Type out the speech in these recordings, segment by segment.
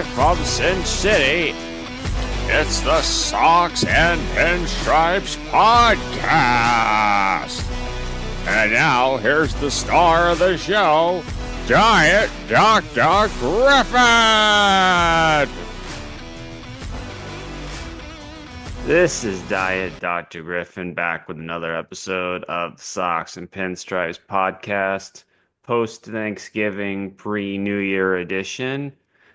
Live from Sin City, it's the Socks and Pinstripes Podcast. And now, here's the star of the show, Diet Dr. Griffin! This is Diet Dr. Griffin back with another episode of the Socks and Pinstripes Podcast, post-Thanksgiving, pre-New Year edition.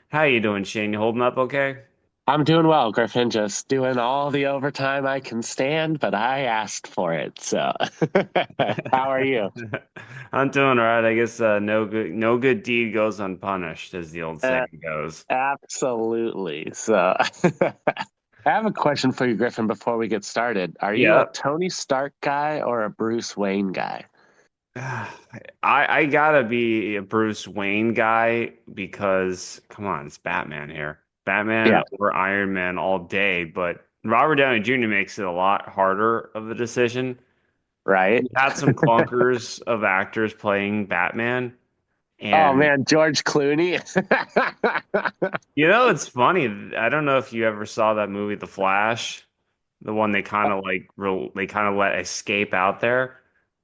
How you doing, Shane? You holding up okay? I'm doing well, Griffin. Just doing all the overtime I can stand, but I asked for it. So, how are you? I'm doing all right. I guess no good deed goes unpunished, as the old Uh, saying goes. Absolutely. So, I have a question for you, Griffin, before we get started. Are you a Yeah, Tony Stark guy or a Bruce Wayne guy? I gotta be a Bruce Wayne guy because come on, it's Batman here. Batman Yeah, or Iron Man all day, but Robert Downey Jr. makes it a lot harder of a decision. right. We had some clunkers of actors playing Batman, Oh and man, George Clooney. it's funny. I don't know if you ever saw that movie, The Flash, the one they kind of they kind of let escape out there.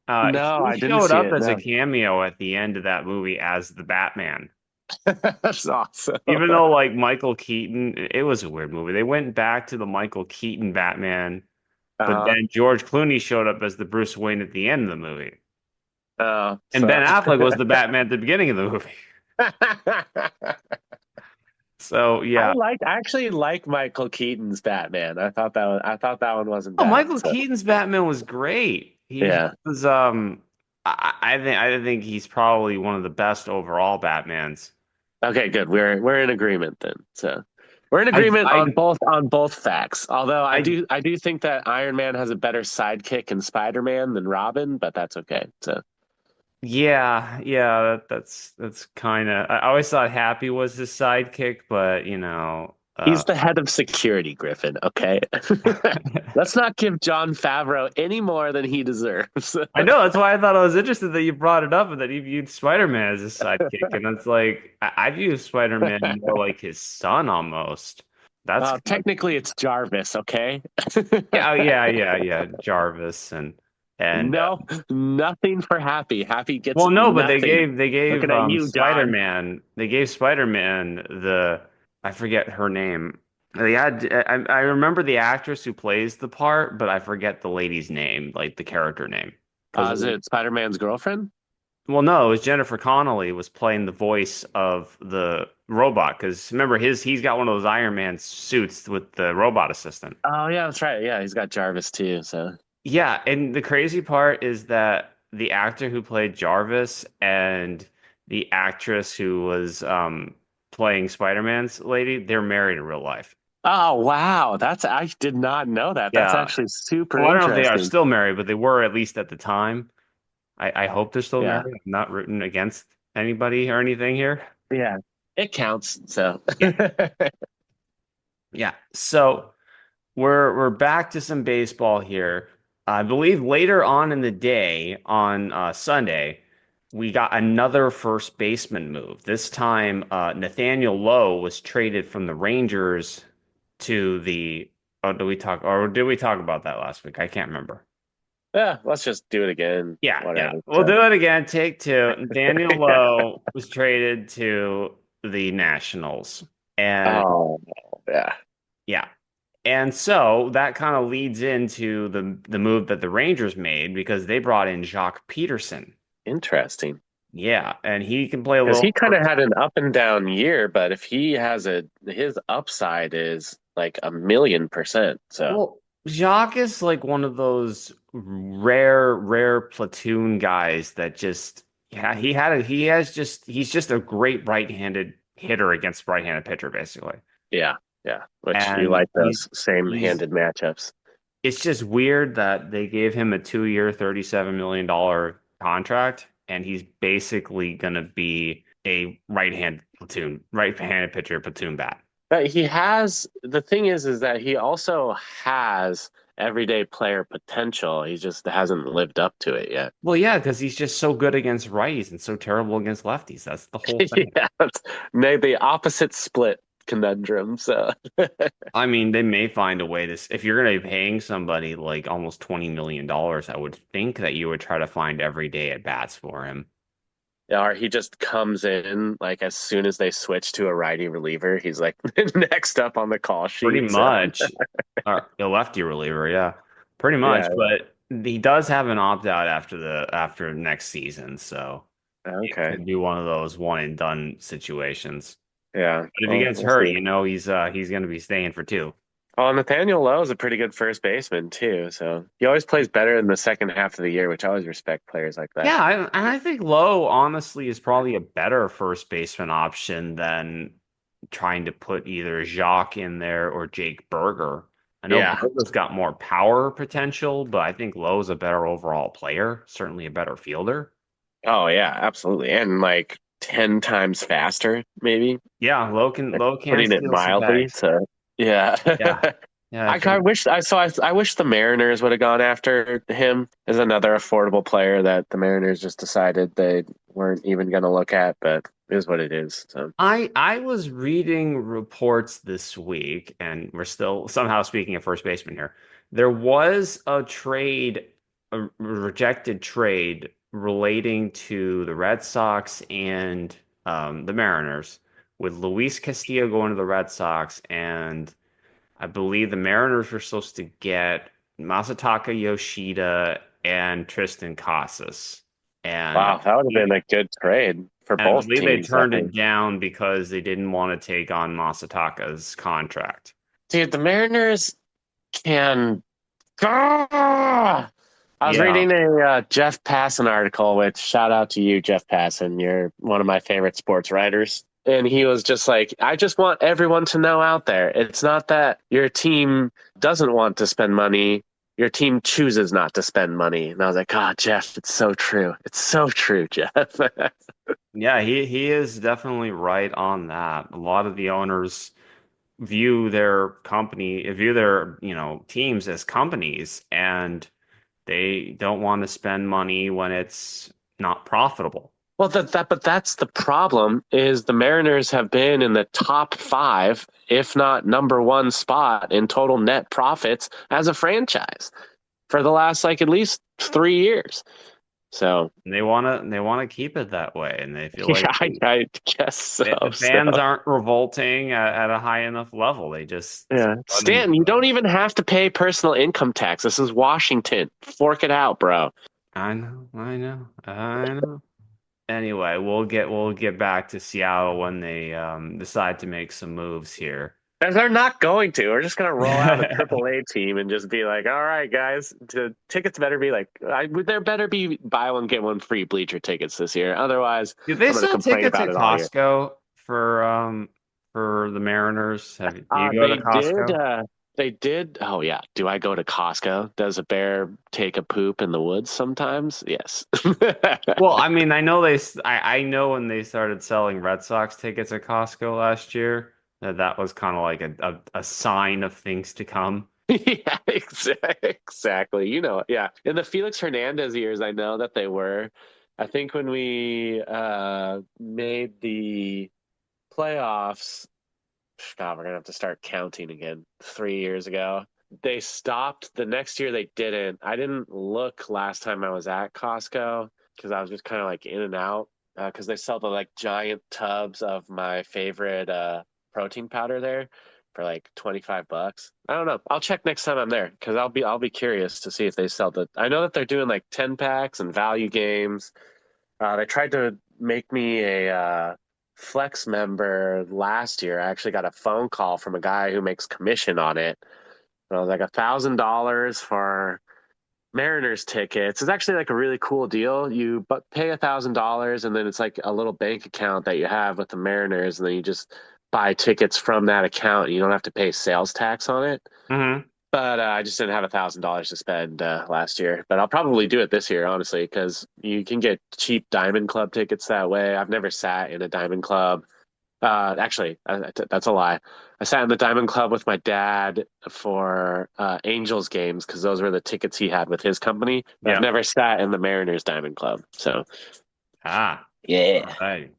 No, He I didn't showed see up it. as a No, cameo at the end of that movie as the Batman. that's awesome. Even though like Michael Keaton, it was a weird movie. They went back to the Michael Keaton Batman, but Uh, then George Clooney showed up as the Bruce Wayne at the end of the movie. And so. Ben Affleck was the Batman at the beginning of the movie. So yeah. I actually like Michael Keaton's Batman. I thought that one wasn't Oh, bad. Michael So Keaton's Batman was great. He yeah. was I think he's probably one of the best overall Batmans. Okay, good. We're in agreement then. So we're in I agreement I on both facts. Although I I do think that Iron Man has a better sidekick in Spider-Man than Robin, but that's okay. So yeah, that's kind of I always thought Happy was his sidekick, but he's the head of security, Griffin, okay? Let's not give John Favreau any more than he deserves. I know that's why I thought I was interested that you brought it up and that you viewed Spider-Man as his sidekick, and it's like I view Spider-Man more like his son almost. That's Technically it's Jarvis, okay? yeah, yeah, Jarvis and No, nothing for Happy. Happy gets well, no, but they nothing. gave they gave Looking at you, Don. Spider-Man they gave Spider-Man the I forget her name. They had I remember the actress who plays the part, but I forget the lady's name, like the character name. Because Is it Spider-Man's girlfriend? well, no, it was Jennifer Connelly was playing the voice of the robot. Because remember he's got one of those Iron Man suits with the robot assistant. Oh yeah, that's right. Yeah, he's got Jarvis too. So Yeah, and the crazy part is that the actor who played Jarvis and the actress who was playing Spider-Man's lady, they're married in real life. oh wow, that's I did not know that. That's Yeah. actually super Well, I don't know if they are interesting. still married, but they were at least at the time. I hope they're still Yeah, married. I'm not rooting against anybody or anything here. yeah, it counts. So Yeah. Yeah. So we're back to some baseball here. I believe later on in the day on Sunday, we got another first baseman move. This time, Nathaniel Lowe was traded from the Rangers to the. Oh, did we talk about that last week? I can't remember. yeah, let's just do it again. Yeah. Whatever. We'll So do it again. Take two. Nathaniel yeah. Lowe was traded to the Nationals, and Oh yeah, yeah. And so that kind of leads into the move that the Rangers made because they brought in Jock Peterson. interesting. Yeah, and he can play a Because little he kind of had an up and down year, but if he has his upside is like 1,000,000%. So well, Jock is like one of those rare platoon guys that just yeah, he's just a great right-handed hitter against right-handed pitcher, basically. yeah, yeah. Which you And like those he's same-handed matchups. it's just weird that they gave him a 2-year, $37 million contract, and he's basically going to be a right-handed pitcher platoon bat. But the thing is that he also has everyday player potential. He just hasn't lived up to it yet. Well, yeah, because he's just so good against righties and so terrible against lefties. That's the whole thing. Yeah, the opposite split. conundrum. So I mean, they may find a way to, if you're going to be paying somebody like almost $20 million, I would think that you would try to find everyday at bats for him. or he just comes in like as soon as they switch to a righty reliever, he's like next up on the call Pretty sheet. So much. A lefty reliever, yeah. Pretty yeah, much, but he does have an opt-out after next season, so it okay, could be one of those one and done situations. yeah. But if he Well, gets we'll hurt, see. he's going to be staying for two. Oh, Nathaniel Lowe is a pretty good first baseman too. So he always plays better in the second half of the year, which I always respect players like that. Yeah, and I think Lowe honestly is probably a better first baseman option than trying to put either Jacques in there or Jake Berger. I know Yeah. Berger's got more power potential, but I think Lowe's a better overall player, certainly a better fielder. Oh yeah, absolutely. And like 10 times faster, maybe. Yeah, Lowe can Putting it steal some mildly. bags. So yeah. Yeah, yeah, I I think wish I wish the Mariners would have gone after him as another affordable player that the Mariners just decided they weren't even going to look at, but it is what it is. So I was reading reports this week, and we're still somehow speaking of first baseman here. There was a rejected trade relating to the Red Sox and the Mariners, with Luis Castillo going to the Red Sox, and I believe the Mariners were supposed to get Masataka Yoshida and Tristan Casas. And I wow, that would have been believe a good trade for and I both believe they teams, turned definitely. it down because they didn't want to take on Masataka's contract. Dude, the Mariners can. Ah! I was Yeah. reading a Jeff Passan article, which shout out to you, Jeff Passan. You're one of my favorite sports writers. And he was just like, I just want everyone to know out there. It's not that your team doesn't want to spend money. Your team chooses not to spend money. And I was like, God, Jeff, it's so true. It's so true, Jeff. Yeah, he is definitely right on that. A lot of the owners view their, teams as companies, and they don't want to spend money when it's not profitable. Well, but that's the problem is the Mariners have been in the top five, if not number one spot in total net profits as a franchise for the last like at least 3 years. So And they want to keep it that way, and they feel yeah, like I guess so. the So fans aren't revolting at a high enough level. They just yeah, let them Stanton, do you it. don't even have to pay personal income tax. This is Washington. Fork it out, bro. I know, I know, I know. Anyway, we'll get back to Seattle when they decide to make some moves here. And they're not going to. We're just going to roll out a triple A team and just be like, all right, guys, the tickets better be like, there better be buy one, get one free bleacher tickets this year. Otherwise, Do they I'm going to sell complain tickets about at it all year. Costco for the Mariners? Do you go to They did. Costco? They did. Oh, yeah. Do I go to Costco? Does a bear take a poop in the woods sometimes? Yes. Well, I mean, I know when they started selling Red Sox tickets at Costco last year, that was kind of like a sign of things to come. Yeah, exactly. You know, yeah. In the Felix Hernandez years, I know that they were. I think when we made the playoffs, God, we're gonna have to start counting again. 3 years ago, they stopped. The next year, they didn't. I didn't look last time I was at Costco because I was just kind of like in and out. Because they sell the like giant tubs of my favorite protein powder there for like $25. I don't know. I'll check next time I'm there because I'll be curious to see if they sell the. I know that they're doing like 10 packs and value games. They tried to make me a Flex member last year. I actually got a phone call from a guy who makes commission on it. And I was like $1,000 for Mariners tickets. It's actually like a really cool deal. You but pay $1,000 and then it's like a little bank account that you have with the Mariners, and then you just buy tickets from that account. You don't have to pay sales tax on it. Hmm. But I just didn't have $1,000 to spend last year. But I'll probably do it this year, honestly, because you can get cheap Diamond Club tickets that way. I've never sat in a Diamond Club. Actually, that's a lie. I sat in the Diamond Club with my dad for Angels games because those were the tickets he had with his company. But I've Yeah. never sat in the Mariners Diamond Club. So Ah, yeah, all right.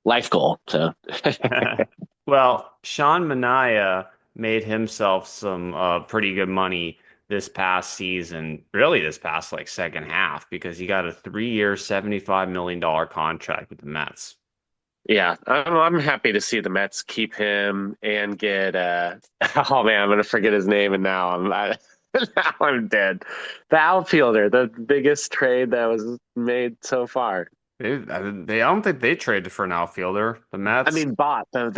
life goal. So Well, Sean Manaea made himself some pretty good money this past season, really this past like second half, because he got a 3-year, $75 million contract with the Mets. Yeah, I'm happy to see the Mets keep him and get oh man, I'm gonna forget his name and now I'm dead. The outfielder, the biggest trade that was made so far. I don't think they traded for an outfielder. The I Mets. mean, bought who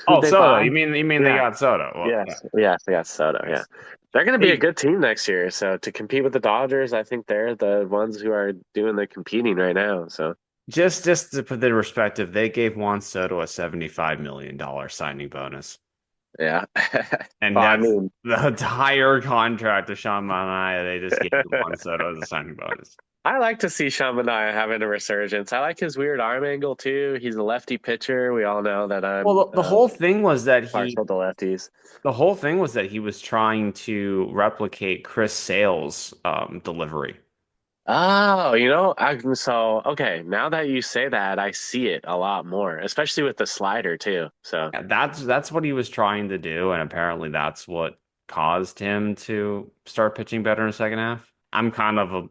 Oh, they Soto. buy? You mean they Yeah, got Soto? Well, yeah. yes, Soto. Yeah, Nice. they're going to be a Hey, good team next year. So to compete with the Dodgers, I think they're the ones who are doing the competing right now. So just to put it in perspective, they gave Juan Soto a $75 million signing bonus. yeah, And well, I that's mean, the entire contract of Sean Manaea. They just gave Juan Soto as a signing bonus. I like to see Sean Manaea having a resurgence. I like his weird arm angle too. He's a lefty pitcher. We all know that I'm Well, the whole thing was that partial to lefties. he was trying to replicate Chris Sale's delivery. Oh, so okay. Now that you say that, I see it a lot more, especially with the slider too. So Yeah, that's what he was trying to do, and apparently that's what caused him to start pitching better in the second half. I'm kind of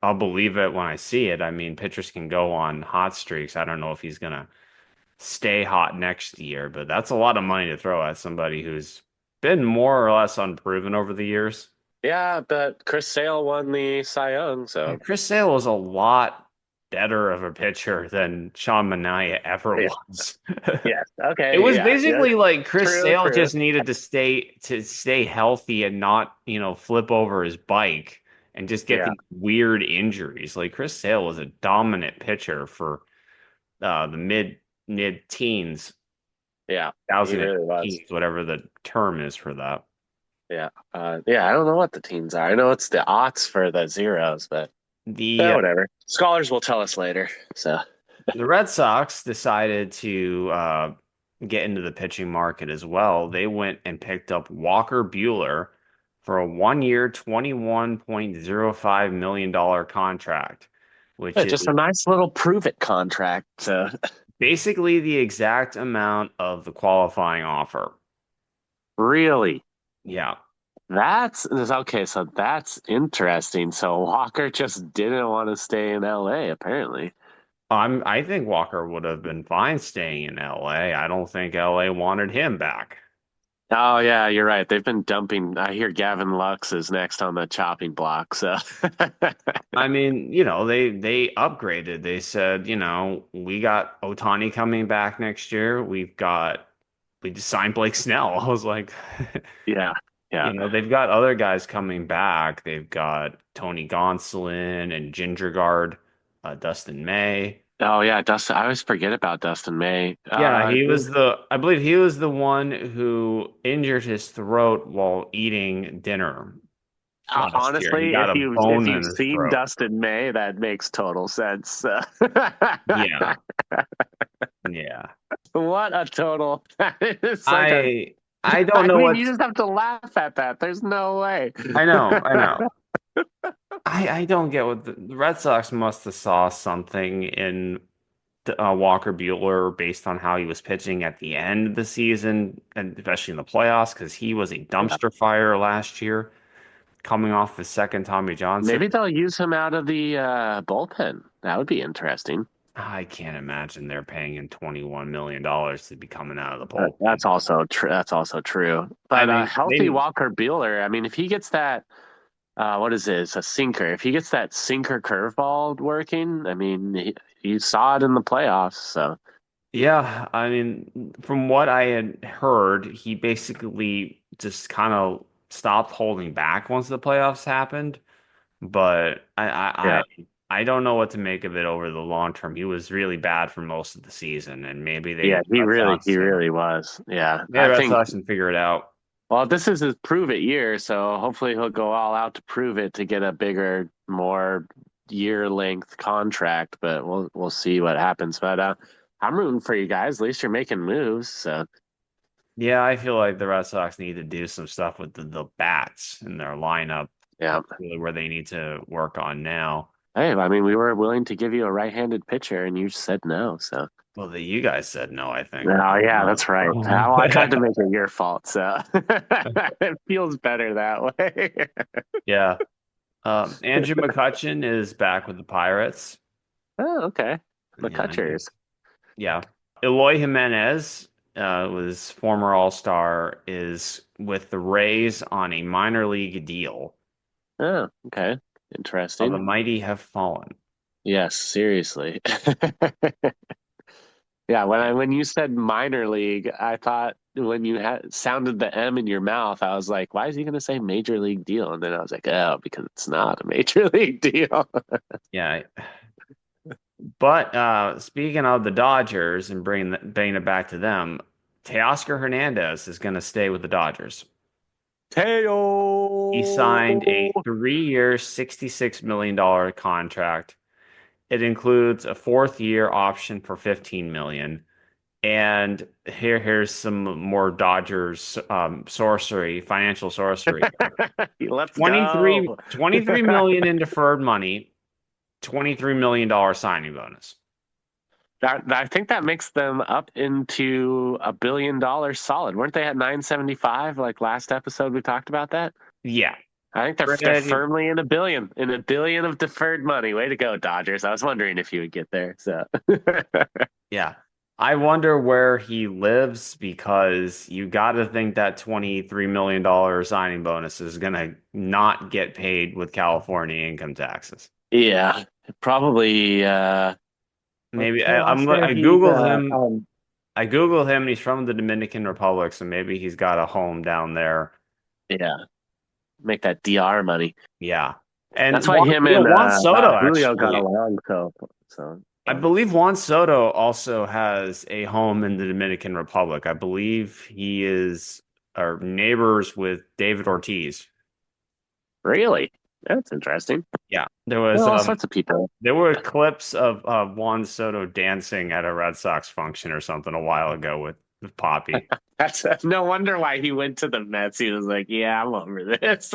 I'll believe it when I see it. I mean, pitchers can go on hot streaks. I don't know if he's gonna stay hot next year, but that's a lot of money to throw at somebody who's been more or less unproven over the years. yeah, but Chris Sale won the Cy Young, Yeah, so Chris Sale was a lot better of a pitcher than Sean Manaea ever yeah, was. yes, It okay, was yeah, basically like Chris true, Sale true, just needed to stay healthy and not, flip over his bike and just get yeah, these weird injuries. Like Chris Sale was a dominant pitcher for the mid teens, yeah, he really was, 2010s, whatever the term is for that. yeah, yeah. I don't know what the teens are. I know it's the aughts for the zeros, but The whatever. Scholars will tell us later. So The Red Sox decided to get into the pitching market as well. They went and picked up Walker Bueller for a 1-year, $21.05 million contract, which yeah, is just a nice little prove it contract. So basically the exact amount of the qualifying offer. really. Yeah. That's okay. So that's interesting. So Walker just didn't want to stay in LA, apparently. I think Walker would have been fine staying in LA. I don't think LA wanted him back. Oh yeah, you're right. They've been dumping. I hear Gavin Lux is next on the chopping block. So I mean, they upgraded. They said, we got Otani coming back next year. We just signed Blake Snell. I was like, yeah, yeah. they've got other guys coming back. They've got Tony Gonsolin and Ginger Guard, Dustin May. Oh yeah, Dustin. I always forget about Dustin May. Yeah, I believe he was the one who injured his throat while eating dinner last year. He Honestly, got a if bone in you've his seen throat. Dustin May, that makes total sense. Yeah, yeah. What a total! It's like a. I don't I know mean, you what's just have to laugh at that. There's no way. I know. I don't get what the Red Sox must have saw something in Walker Buehler based on how he was pitching at the end of the season, and especially in the playoffs, because he was a Yeah. dumpster fire last year, coming off his second Tommy John Maybe surgery. they'll use him out of the bullpen. That would be interesting. I can't imagine they're paying him $21 million to be coming out of the bullpen. That's also true. That's also true. I But mean, healthy Walker Bueller. I mean, if he gets that, what is this? A sinker. If he gets that sinker curveball working, I mean, you saw it in the playoffs. So yeah, I mean, from what I had heard, he basically just kind of stopped holding back once the playoffs happened. But yeah, I don't know what to make of it over the long term. He was really bad for most of the season, and maybe yeah, Red he Sox really was. Yeah, maybe I Red think. Sox can figure it out. Well, this is his prove it year, so hopefully he'll go all out to prove it to get a bigger, more year length contract. But we'll see what happens. But I'm rooting for you guys. At least you're making moves. So Yeah, I feel like the Red Sox need to do some stuff with the bats in their lineup. yeah. That's really where they need to work on now. Hey, I mean, we were willing to give you a right-handed pitcher, and you said no. So Well, that you guys said no, I think. Oh, yeah, Uh, that's right. Well, I tried to make it your fault, so it feels better that way. yeah. Andrew McCutchen is back with the Pirates. Oh, okay. Yeah, I think. McCutchers. Yeah. Eloy Jimenez, was former All-Star, is with the Rays on a minor league deal. Oh, okay. How the Interesting. mighty have fallen. Yes, seriously. Yeah, Yeah. when you said minor league, I thought when you had sounded the M in your mouth, I was like, why is he going to say major league deal? And then I was like, oh, because it's not a major league deal. Yeah. But speaking of the Dodgers and bringing it back to them, Teoscar Hernandez is going to stay with the Dodgers. He signed a Teo. 3-year, $66 million contract. It includes a fourth year option for 15 million. And here's some more Dodgers financial sorcery. Let's 23, go. 23 million in deferred money, $23 million signing bonus. I think that makes them up into $1 billion solid. Weren't they at 975 like last episode we talked about that? Yeah. I think they're Pretty, firmly in a billion of deferred money. Way to go, Dodgers. I was wondering if you would get there. So yeah. I wonder where he lives because you got to think that $23 million signing bonus is going to not get paid with California income taxes. yeah, probably well, Maybe Teoscar, I he's Googled him. I Googled him and he's from the Dominican Republic, so maybe he's got a home down there. yeah, make that DR money. Yeah. And That's why him and Juan Soto Julio got actually, along I well. believe Juan Soto also has a home in the Dominican Republic. I believe he is or neighbors with David Ortiz. Really? That's interesting. Yeah. Well, all sorts of people. There were clips of Juan Soto dancing at a Red Sox function or something a while ago with Poppy. That's no wonder why he went to the Mets. He was like, "Yeah, I'm over this.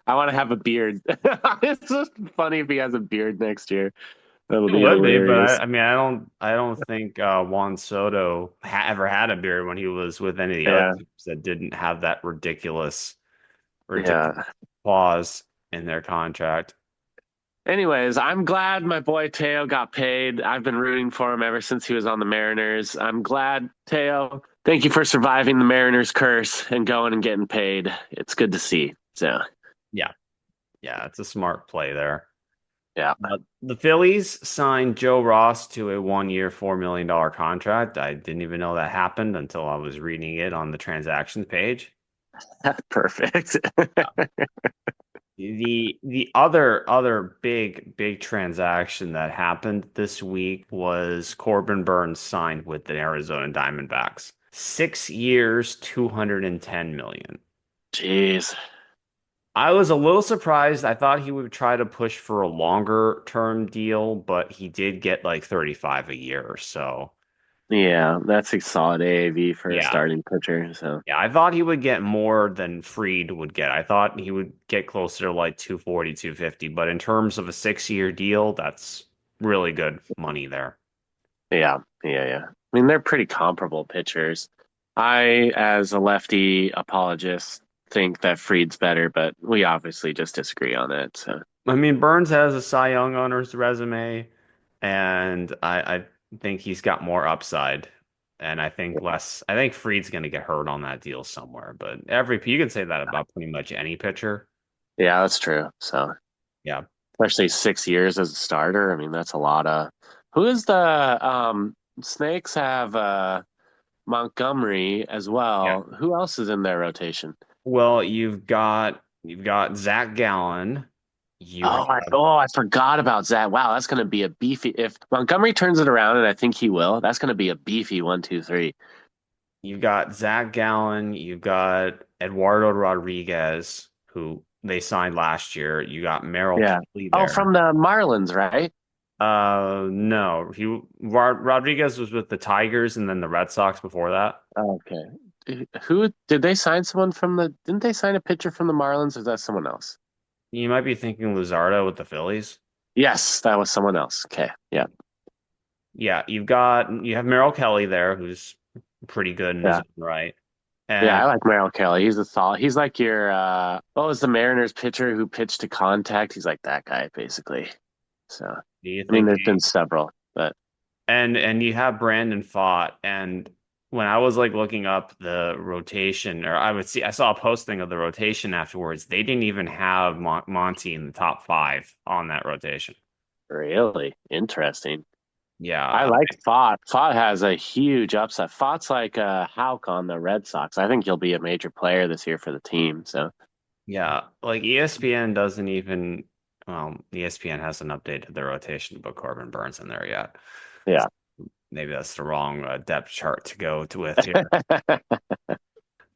I want to have a beard." It's just funny if he has a beard next year. That'll It be would be, but hilarious. I mean, I don't think Juan Soto ever had a beard when he was with any of the other Yeah, teams that didn't have that ridiculous yeah. clause in their contract. Anyways, I'm glad my boy Teo got paid. I've been rooting for him ever since he was on the Mariners. I'm glad, Teo. Thank you for surviving the Mariners curse and going and getting paid. It's good to see. So, Yeah, yeah, it's a smart play there. yeah. The Phillies signed Joe Ross to a 1-year, $4 million contract. I didn't even know that happened until I was reading it on the transactions page. Perfect. The other big transaction that happened this week was Corbin Burns signed with the Arizona Diamondbacks. 6 years, 210 million. Jeez. I was a little surprised. I thought he would try to push for a longer term deal, but he did get like 35 a year or so. Yeah, that's a solid AAV for a Yeah. starting pitcher. So, Yeah, I thought he would get more than Freed would get. I thought he would get closer to like 240, 250. But in terms of a 6-year deal, that's really good money there. yeah. I mean, they're pretty comparable pitchers. I, as a lefty apologist, think that Freed's better, but we obviously just disagree on it. So, I mean, Burns has a Cy Young on his resume, and I think he's got more upside. And I think Freed's going to get hurt on that deal somewhere. But you can say that about pretty much any pitcher. yeah, that's true. So, Yeah. especially 6 years as a starter. I mean, that's a lot of. Who is the Snakes have Montgomery as Yeah. well. Who else is in their rotation? Well, you've got Zach Gallen. You have I forgot about Zach. Wow, that's going to be a beefy. If Montgomery turns it around, and I think he will, that's going to be a beefy 1, 2, 3. you've got Zach Gallen, you've got Eduardo Rodriguez, who they signed last year. You got Merrill Yeah. Kelly Oh, there. from the Marlins, right? No, Rodriguez was with the Tigers and then the Red Sox before that. Okay. Who did they sign? Someone from the? Didn't they sign a pitcher from the Marlins? Or is that someone else? You might be thinking Luzardo with the Phillies. Yes, that was someone else. Okay. Yeah. Yeah, you have Merrill Kelly there, who's pretty good in his Yeah. own right. Yeah, And I like Merrill Kelly. He's a solid. He's like your what was the Mariners pitcher who pitched to contact? He's like that guy basically. So, do you I mean, think there's been several, but and you have Brandon Pfaadt, and when I was like looking up the rotation, or I saw a posting of the rotation afterwards. They didn't even have Monty in the top five on that rotation. really interesting. I Yeah, like Fott. Fott has a huge upside. Fott's like Hauk on the Red Sox. I think he'll be a major player this year for the team. So, yeah. Like ESPN doesn't even. Well, ESPN hasn't updated their rotation to put Corbin Burns in there yet. yeah. Maybe that's the wrong depth chart to go to with here.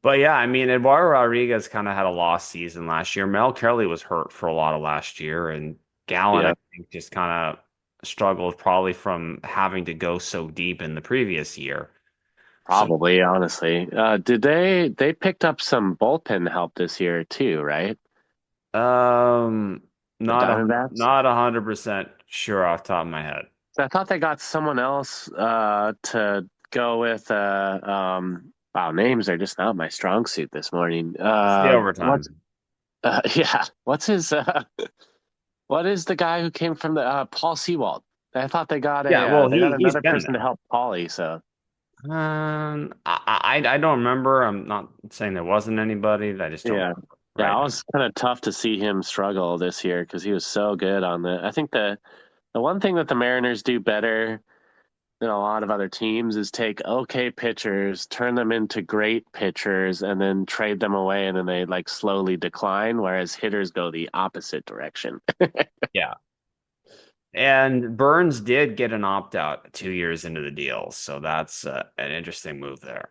But yeah, I mean, Eduardo Rodriguez kind of had a lost season last year. Mel Kelly was hurt for a lot of last year, and Gallen, I Yeah, think, just kind of struggled probably from having to go so deep in the previous year. So, probably, honestly. Did they picked up some bullpen help this year too, right? um, The not a Diamondbacks? not 100% sure off the top of my head. I thought they got someone else to go with wow, names are just not my strong suit this morning. It's the What's overtime. yeah, what's his what is the guy who came from the Paul Sewald? I thought Yeah, well, they got he's another been person to there. help Paulie, so I don't remember. I'm not saying there wasn't anybody. I just don't yeah. remember Yeah, right it now. was kind of tough to see him struggle this year because he was so good on the I think the one thing that the Mariners do better than a lot of other teams is take okay pitchers, turn them into great pitchers, and then trade them away, and then they like slowly decline. Whereas hitters go the opposite direction. Yeah. And Burns did get an opt-out 2 years into the deal, so that's an interesting move there.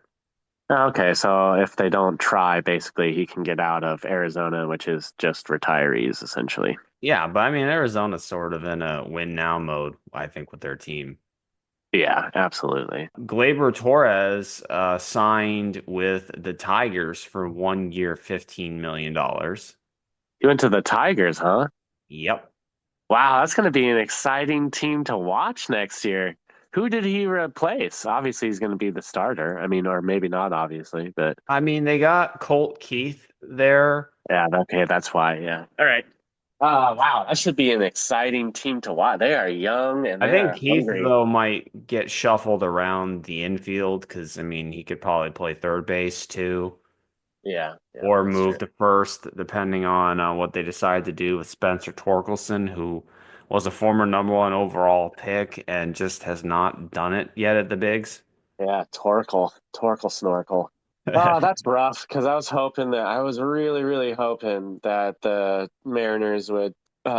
Okay, so if they don't try, basically he can get out of Arizona, which is just retirees essentially. Yeah, but I mean Arizona's sort of in a win now mode, I think, with their team. Yeah, absolutely. Gleyber Torres signed with the Tigers for 1 year, $15 million. You went to the Tigers, huh? Yep. Wow, that's going to be an exciting team to watch next year. Who did he replace? Obviously, he's going to be the starter. I mean, or maybe not, obviously, but I mean, they got Colt Keith there. yeah, okay, that's why. Yeah. All right. Wow, that should be an exciting team to watch. They are young and I they think are Keith, hungry. though, might get shuffled around the infield because, I mean, he could probably play third base too. Yeah, yeah, Or that's true. move to first, depending on what they decide to do with Spencer Torkelson, who was a former number one overall pick and just has not done it yet at the bigs. Yeah, Torkel Snorkel. Oh, that's rough because I was really, really hoping that the Mariners would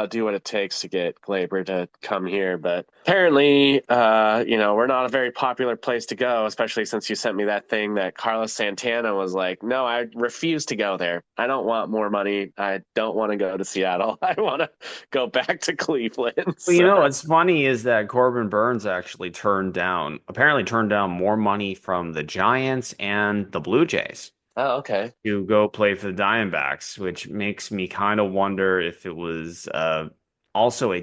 do what it takes to get Glaber to come here. But apparently, we're not a very popular place to go, especially since you sent me that thing that Carlos Santana was like, no, I refuse to go there. I don't want more money. I don't want to go to Seattle. I want to go back to Cleveland. Well, So, what's funny is that Corbin Burns actually apparently turned down more money from the Giants and the Blue Jays oh, okay. to go play for the Diamondbacks, which makes me kind of wonder if it was also it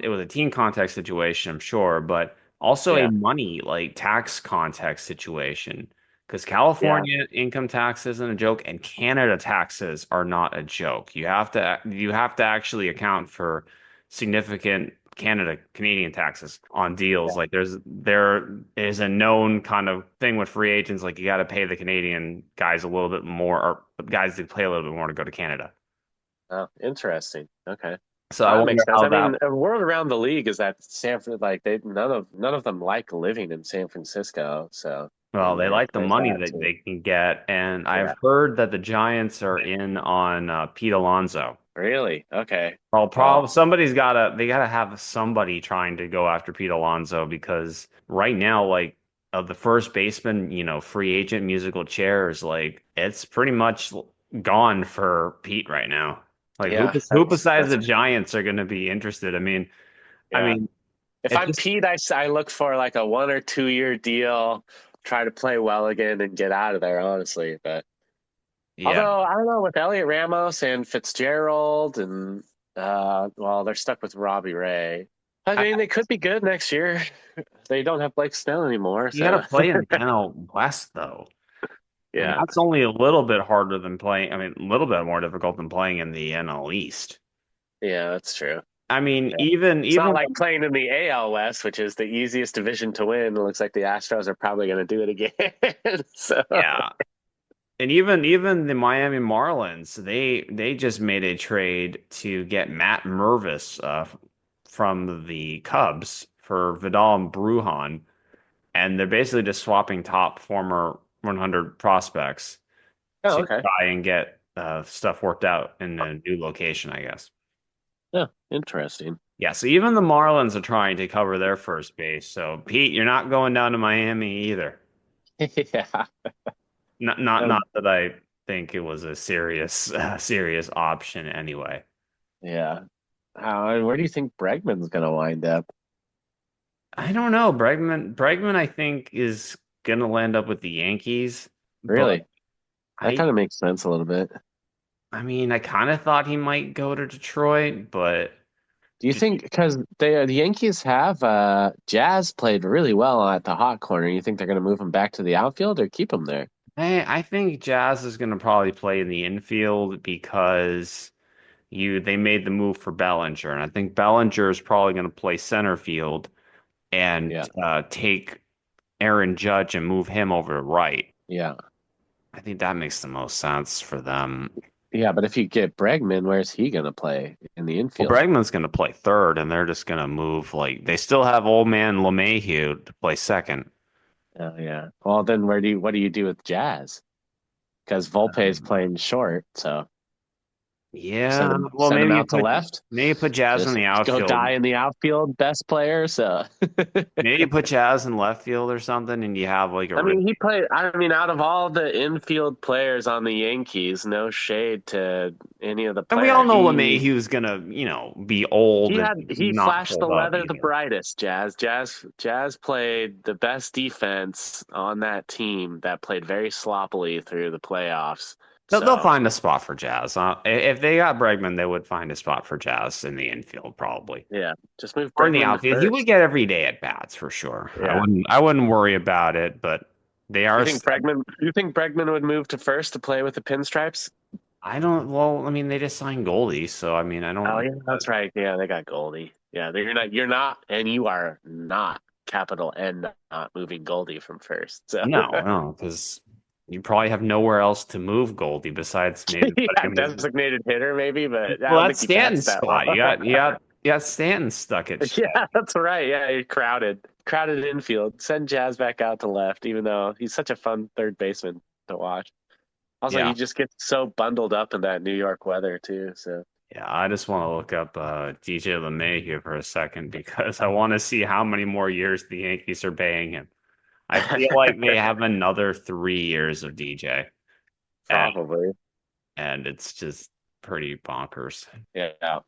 was a team contact situation, I'm sure, but also a Yeah, money like tax context situation. Because yeah, California income tax isn't a joke, and Canada taxes are not a joke. You have to actually account for significant Canadian taxes on deals. yeah. Like there is a known kind of thing with free agents, like you got to pay the Canadian guys a little bit more, or guys that play a little bit more to go to Canada. Oh, interesting. Okay. So I Well, that wonder makes sense. how I that. mean, a world around the league is that like they none of them like living in San Francisco. So I Well, mean, they like the there's money that that too. they can get, and I've Yeah. heard that the Giants are in on Pete Alonso. Really? Okay. Well, Well, probably they gotta have somebody trying to go after Pete Alonso because right now, like of the first baseman, free agent musical chairs, like it's pretty much gone for Pete right now. Like yeah, who besides that's the Giants are going to be interested? I yeah. mean, If it I'm just Pete, I look for like a 1 or 2 year deal, try to play well again and get out of there, honestly. But yeah. although I don't know with Elliot Ramos and Fitzgerald and well, they're stuck with Robbie Ray. I mean, they could be good next year. They don't have Blake Snell anymore, You got to so play in the NL West, though. And yeah, that's only a little bit harder than playing. I mean, a little bit more difficult than playing in the NL East. yeah, that's true. I mean, Yeah. even It's not even like playing in the AL West, which is the easiest division to win. It looks like the Astros are probably going to do it again. So, yeah, and even the Miami Marlins, they just made a trade to get Matt Mervis from the Cubs for Vidal and Brujan, and they're basically just swapping top former 100 prospects oh, to okay. try and get stuff worked out in a new location, I guess. Yeah, interesting. Yeah, so even the Marlins are trying to cover their first base. So Pete, you're not going down to Miami either. Yeah. Not Um, that I think it was a serious option anyway. yeah. Where do you think Bregman's going to wind up? I don't know. Bregman I think is gonna land up with the Yankees, but Really? That I kind of makes sense a little bit. I mean I kind of thought he might go to Detroit, but Do you think because the Yankees have Jazz played really well at the hot corner, you think they're going to move him back to the outfield or keep him there? I think Jazz is gonna probably play in the infield because they made the move for Bellinger, and I think Bellinger is probably gonna play center field and Yeah. take Aaron Judge and move him over to right. Yeah. I think that makes the most sense for them. Yeah, but if you get Bregman, where's he going to play in the Well, infield? Bregman's going to play third, and they're just going to move like they still have old man LeMahieu to play second. Oh, yeah. Well, then what do you do with Jazz? Because Volpe's Um, playing short, so yeah, well, send him out to left. maybe you put Jazz in Just the go outfield. die in the outfield, best player. So Maybe you put Jazz in left field or something, and you have like a I really. mean, he played. I mean, out of all the infield players on the Yankees, no shade to any of the And we all player. know LeMahieu's gonna, be old and He not flashed the hold up leather the either. brightest. Jazz played the best defense on that team that played very sloppily through the playoffs. They'll So find a spot for Jazz. If they got Bregman, they would find a spot for Jazz in the infield probably. yeah, just move Or in the Bregman to outfield. He would first. get every day at bats for sure. Yeah. I wouldn't worry about it, but they are You think Bregman would move to first to play with the pinstripes? I don't well, I mean they just signed Goldie, so I mean I don't Oh know. yeah, that's right. Yeah, they got Goldie. Yeah, you're not, and you are not capital N not moving Goldie from first. So No, because you probably have nowhere else to move Goldie besides maybe putting yeah, him as designated hitter maybe, but I well don't that's think he bats Stanton's that well. spot. You got Stanton stuck at Yeah, that's right. Yeah, you're crowded infield. Send Jazz back out to left, even though he's such a fun third baseman to watch. Also, yeah. he just gets so bundled up in that New York weather too. So Yeah, I just want to look up DJ LeMahieu for a second because I want to see how many more years the Yankees are paying him. I feel like they have another 3 years of DJ, and probably. it's just pretty bonkers. Yeah.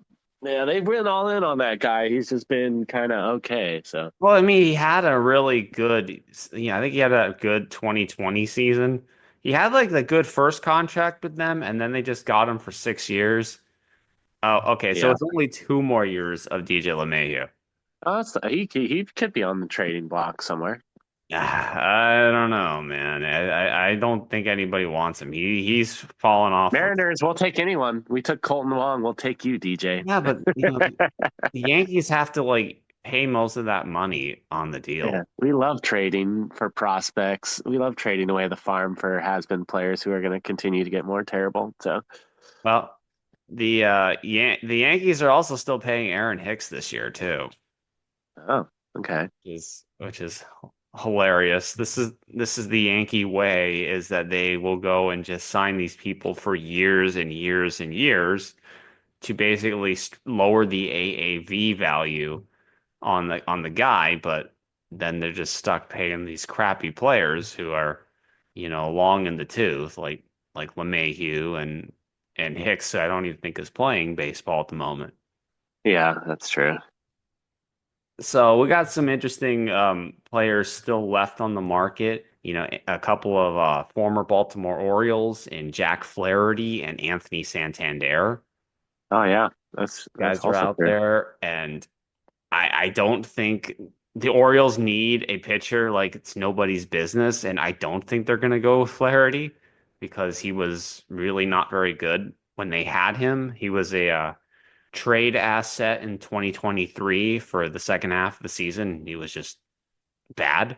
Yeah, they've been all in on that guy. He's just been kind of okay. So, Well, I mean, he had a really good, I think he had a good 2020 season. He had like the good first contract with them, and then they just got him for 6 years. Oh, okay, so yeah. it's only 2 more years of DJ LeMahieu. He could be on the trading block somewhere. I don't know, man. I don't think anybody wants him. He's fallen off of. Mariners, we'll take anyone. We took Colton Wong. We'll take you, DJ. Yeah, but the Yankees have to like pay most of that money on the Yeah, deal. we love trading for prospects. We love trading away the farm for has-been players who are going to continue to get more terrible. So, Well, the Yankees are also still paying Aaron Hicks this year too, oh, okay. which is hilarious. This is the Yankee way is that they will go and just sign these people for years and years and years to basically lower the AAV value on the guy, but then they're just stuck paying these crappy players who are, long in the tooth, like LeMahieu and Hicks, who I don't even think is playing baseball at the moment. Yeah, that's true. So we got some interesting players still left on the market. A couple of former Baltimore Orioles and Jack Flaherty and Anthony Santander Oh, yeah, that's guys are also out true. there, and I don't think the Orioles need a pitcher like it's nobody's business, and I don't think they're going to go with Flaherty because he was really not very good when they had him. He was a trade asset in 2023 for the second half of the season. He was just bad.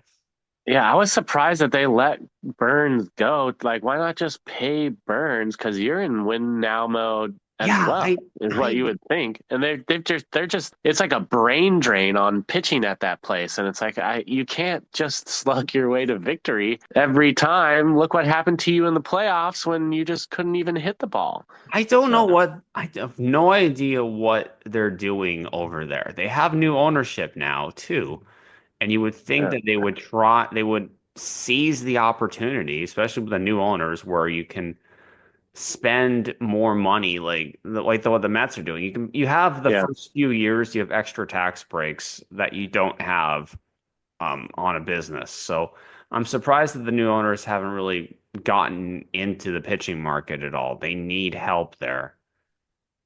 Yeah, I was surprised that they let Burns go. Like, why not just pay Burns? Because you're in win now mode as Yeah, well, is what I you would think. And they're just it's like a brain drain on pitching at that place. And it's like you can't just slug your way to victory every time. Look what happened to you in the playoffs when you just couldn't even hit the ball. I don't know So what I have no idea what they're doing over there. They have new ownership now too. And you would think yeah, that they would seize the opportunity, especially with the new owners, where you can spend more money, what the Mets are doing. You have the yeah, first few years, you have extra tax breaks that you don't have on a business. So I'm surprised that the new owners haven't really gotten into the pitching market at all. They need help there.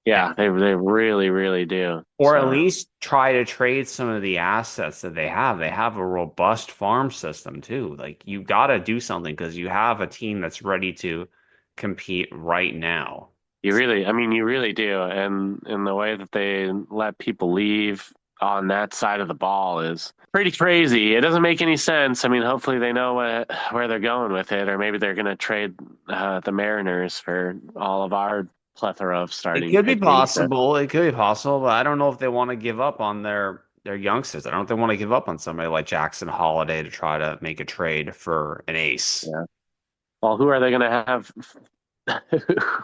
yeah. They really really do. Or at So least try to trade some of the assets that they have. They have a robust farm system too. Like you got to do something because you have a team that's ready to compete right now. I mean, you really do. And the way that they let people leave on that side of the ball is pretty crazy. It doesn't make any sense. I mean, hopefully they know where they're going with it, or maybe they're going to trade the Mariners for all of our plethora of It starting could be pitching. So, possible. It could be possible, but I don't know if they want to give up on their youngsters. I don't know if they want to give up on somebody like Jackson Holiday to try to make a trade for an ace. yeah. Well, who are they going to have?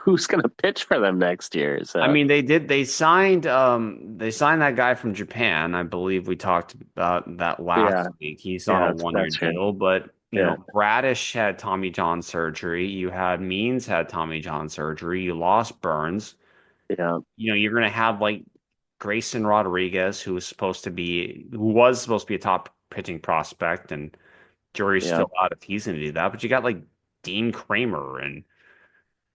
Who's going to pitch for them next year? I So, mean, they signed that guy from Japan. I believe we talked about that yeah, last week. He's on yeah, a one-year that's true. deal, but Yeah, Bradish had Tommy John surgery. You had Means had Tommy John surgery. You lost Burns. yeah, You're going to have like Grayson Rodriguez, who was supposed to be a top pitching prospect, and jury's yeah. still out if he's going to do that. But you got like Dean Kramer and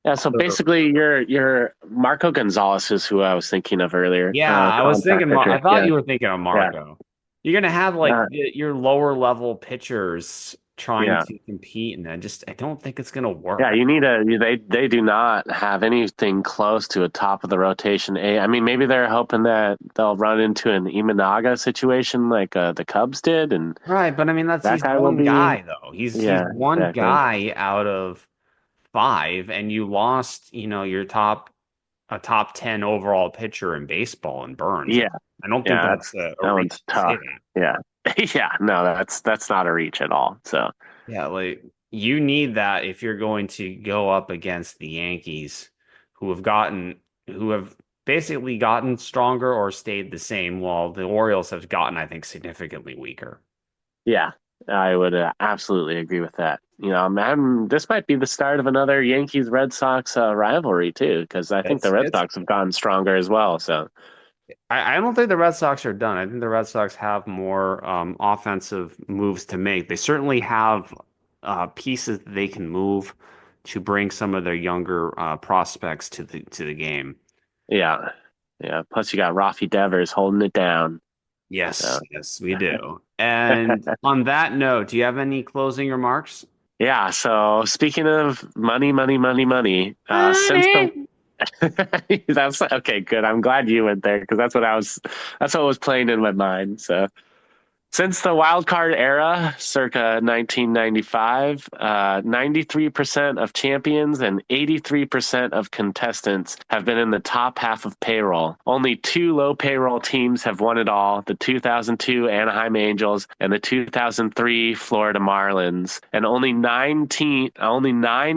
Yeah, so other. basically, you're Marco Gonzalez is who I was thinking of earlier. Yeah, I was thinking. Contact pitcher. I thought Yeah, you were thinking of yeah, Marco. You're gonna have like uh, your lower level pitchers trying yeah, to compete, and I don't think it's gonna yeah. work. You need they do not have anything close to a top of the rotation. I mean, maybe they're hoping that they'll run into an Imanaga situation like the Cubs did, and Right, but I mean that's that he's guy will one be. guy though. He's Yeah, one exactly. guy out of five, and you lost, your a top 10 overall pitcher in baseball in Burns. Yeah, I don't think yeah. that's That's a that one's reach to say tough. that. Yeah, yeah. No, that's not a reach at all. So Yeah, like you need that if you're going to go up against the Yankees, who have basically gotten stronger or stayed the same, while the Orioles have gotten, I think, significantly weaker. yeah, I would absolutely agree with that. Man, this might be the start of another Yankees Red Sox rivalry too, because I think the It's Red it's Sox have gotten stronger as well. So I don't think the Red Sox are done. I think the Red Sox have more offensive moves to make. They certainly have pieces that they can move to bring some of their younger prospects to the game. yeah, yeah. Plus, you got Rafi Devers holding it down. Yes, So yes, we do. And on that note, do you have any closing remarks? yeah. So speaking of money, money, money, money. Since the Honey. that's okay, good. I'm glad you went there because that's what was playing in my mind. So since the wild card era, circa 1995, 93% of champions and 83% of contestants have been in the top half of payroll. Only two low payroll teams have won it all, the 2002 Anaheim Angels and the 2003 Florida Marlins. And only nine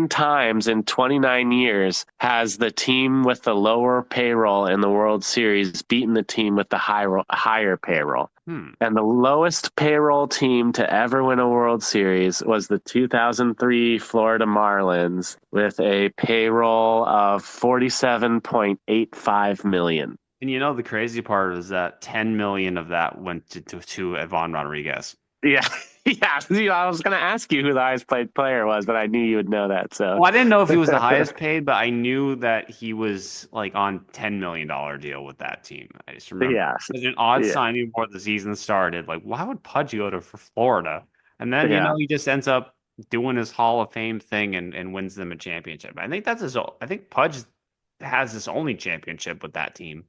times in 29 years has the team with the lower payroll in the World Series beaten the team with the higher payroll. Hmm. And the lowest payroll team to ever win a World Series was the 2003 Florida Marlins with a payroll of 47.85 million. And the crazy part is that 10 million of that went to Ivan Rodriguez. Yeah. Yeah, I was going to ask you who the highest paid player was, but I knew you would know that. So, Well, I didn't know if he was the highest paid, but I knew that he was like on $10 million deal with that team. I just remember yeah, such an odd yeah, signing before the season started. Like, why would Pudge go to for Florida? And then, yeah. he just ends up doing his Hall of Fame thing and wins them a championship. I think that's I think Pudge has his only championship with that team.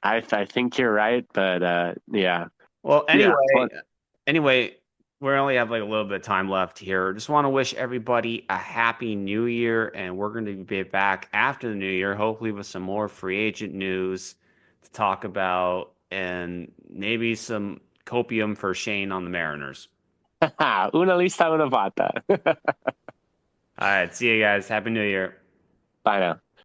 I think you're right, but yeah, Well, yeah. Well, anyway, we only have like a little bit of time left here. Just want to wish everybody a happy new year, and we're going to be back after the new year, hopefully with some more free agent news to talk about and maybe some copium for Shane on the Mariners. una lista, una vata. All right, see you guys. Happy New Year. Bye now.